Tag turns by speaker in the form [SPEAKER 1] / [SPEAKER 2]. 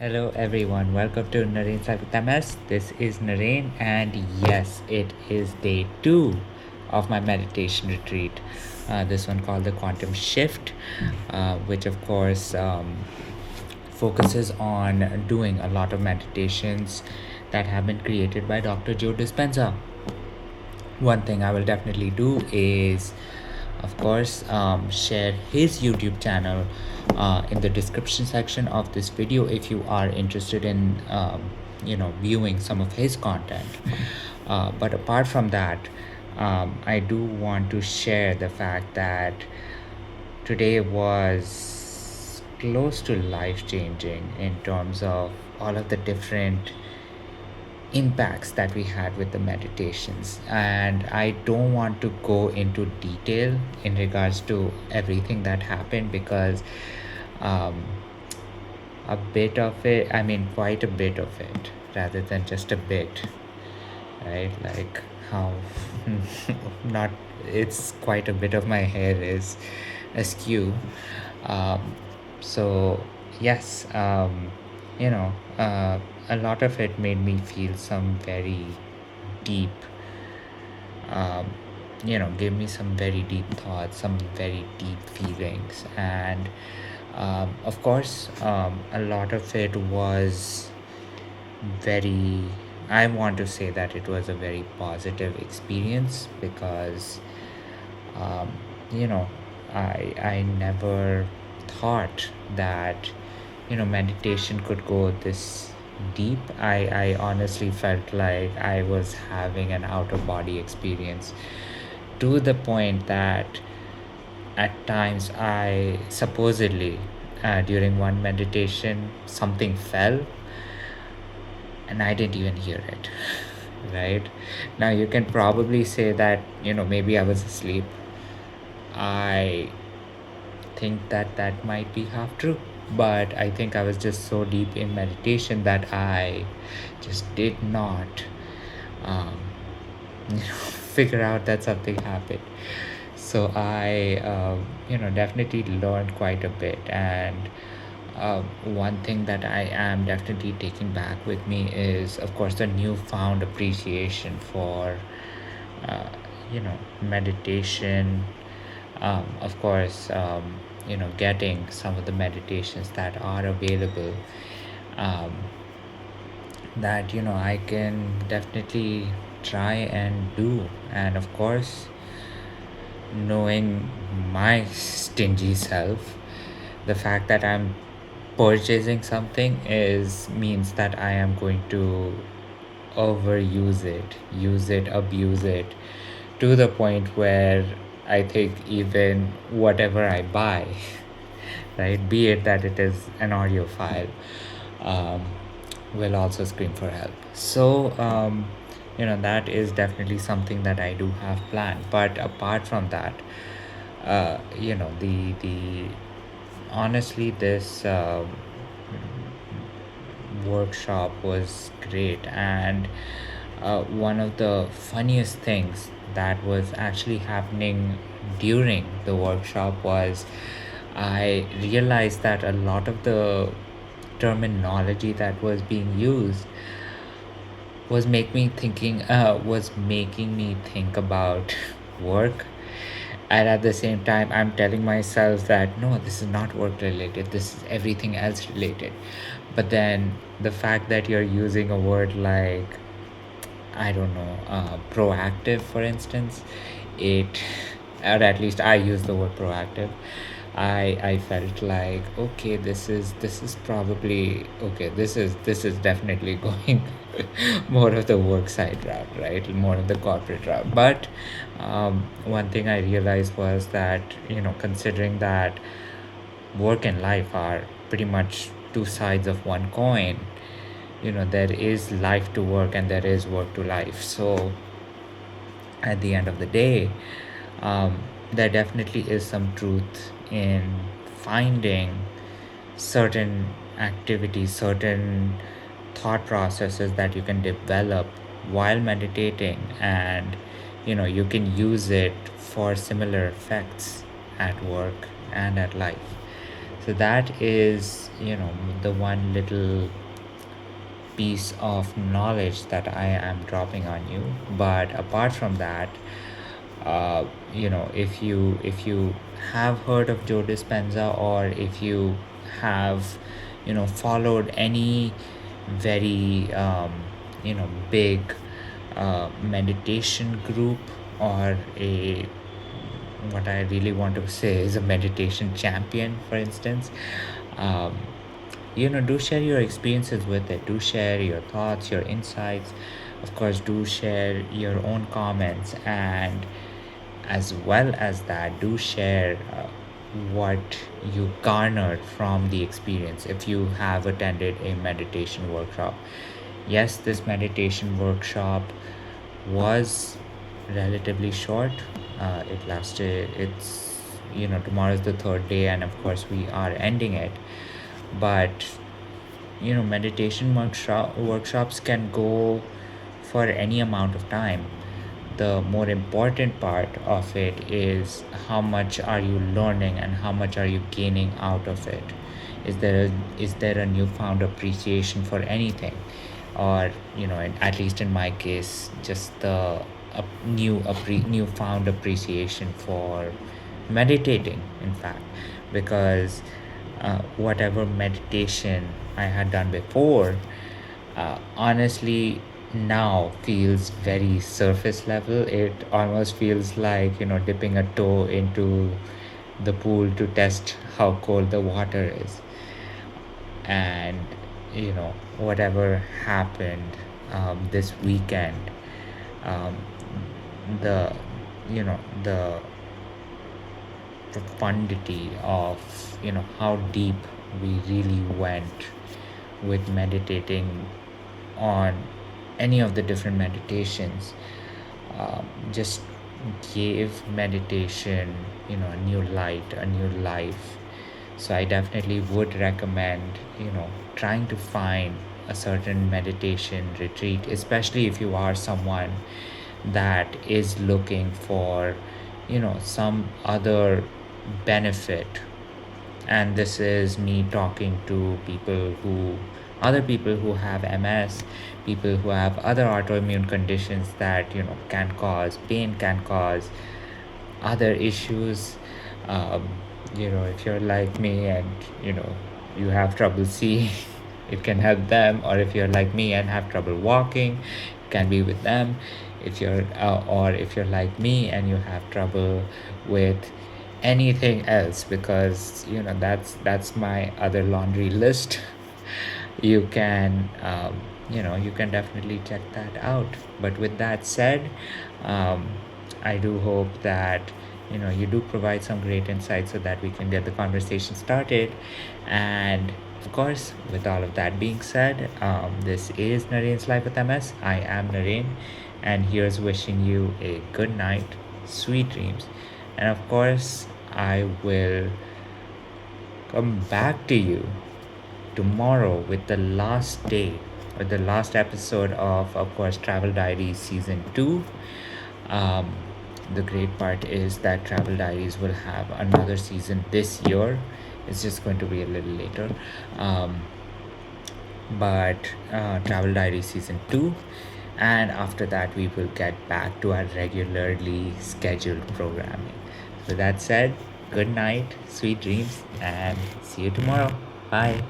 [SPEAKER 1] Hello everyone, welcome to Naren Savitamas. This is Naren, and yes, it is day 2 of my meditation retreat. This one called the Quantum Shift, which of course focuses on doing a lot of meditations that have been created by Dr. Joe Dispenza. One thing I will definitely do is, of course, share his YouTube channel in the description section of this video if you are interested in viewing some of his content. But apart from that, I do want to share the fact that today was close to life changing in terms of all of the different impacts that we had with the meditations, and I don't want to go into detail in regards to everything that happened because um, a bit of it, I mean quite a bit of it rather than just a bit, right? Like how not it's quite a bit of my hair is askew. um, so yes, you know a lot of it made me feel some very deep, um, gave me some very deep thoughts, some very deep feelings, and of course, a lot of it was very, I want to say that it was a very positive experience because um, you know I never thought that meditation could go this deep. I honestly felt like I was having an out of body experience, to the point that at times I supposedly, during one meditation, something fell and I didn't even hear it. Right now, you can probably say that maybe I was asleep. I think that that might be half true, but I think I was just so deep in meditation that I just did not um, figure out that something happened. So I definitely learned quite a bit, and one thing that I am definitely taking back with me is, of course, the newfound appreciation for uh, meditation. Of course, getting some of the meditations that are available, um, that I can definitely try and do. And of course, knowing my stingy self, the fact that I'm purchasing something is means that I am going to overuse it, use it, abuse it, to the point where I think even whatever I buy, right, be it that it is an audio file, um, will also scream for help. So that is definitely something that I do have planned. But apart from that, the honestly, this workshop was great, and one of the funniest things that was actually happening during the workshop was I realized that a lot of the terminology that was being used was making me think about work, and at the same time I'm telling myself that no, this is not work related, this is everything else related. But then the fact that you're using a word like, I don't know, proactive, for instance, it, or at least I use the word proactive. I felt like, okay, this is probably okay. This is definitely going more of the work side route, right? More of the corporate route. But one thing I realized was that considering that work and life are pretty much two sides of one coin, there is life to work and there is work to life. So at the end of the day, there definitely is some truth in finding certain activities, certain thought processes that you can develop while meditating, and you can use it for similar effects at work and at life. So that is, the one little piece of knowledge that I am dropping on you. But apart from that, if you have heard of Joe Dispenza, or if you have, followed any very big meditation group, or a what I really want to say is a meditation champion, for instance, um, do share your experiences with it. Do share your thoughts, your insights. Of course, do share your own comments, and as well as that, do share what you garnered from the experience if you have attended a meditation workshop. Yes, this meditation workshop was relatively short. It lasted, it's, tomorrow is the third day, and of course, we are ending it. But, meditation workshops can go for any amount of time. The more important part of it is how much are you learning and how much are you gaining out of it. Is there a newfound appreciation for anything, or at least in my case, just the newfound appreciation for meditating, in fact, because whatever meditation I had done before, honestly, now feels very surface level. It almost feels like, dipping a toe into the pool to test how cold the water is. And, whatever happened this weekend, um, the, the profundity of, how deep we really went with meditating on any of the different meditations, just gave meditation, a new light, a new life. So I definitely would recommend, trying to find a certain meditation retreat, especially if you are someone that is looking for, some other benefit. And this is me talking to other people who have MS, people who have other autoimmune conditions that, can cause pain, can cause other issues. um, if you're like me and, you have trouble seeing, it can help them. Or if you're like me and have trouble walking, it can be with them. If you're like me and you have trouble with anything else, because, that's my other laundry list. You can definitely check that out. But with that said, um, I do hope that, you do provide some great insights so that we can get the conversation started. And of course, with all of that being said, this is Naren's Life with MS. I am Naren, and here's wishing you a good night, sweet dreams, and of course, I will come back to you tomorrow with the last day, or the last episode of course, Travel Diaries Season 2. Um, the great part is that Travel Diaries will have another season this year. It's just going to be a little later. Um, but Travel Diaries Season 2. And after that, we will get back to our regularly scheduled programming. With that said, good night, sweet dreams, and see you tomorrow. Bye.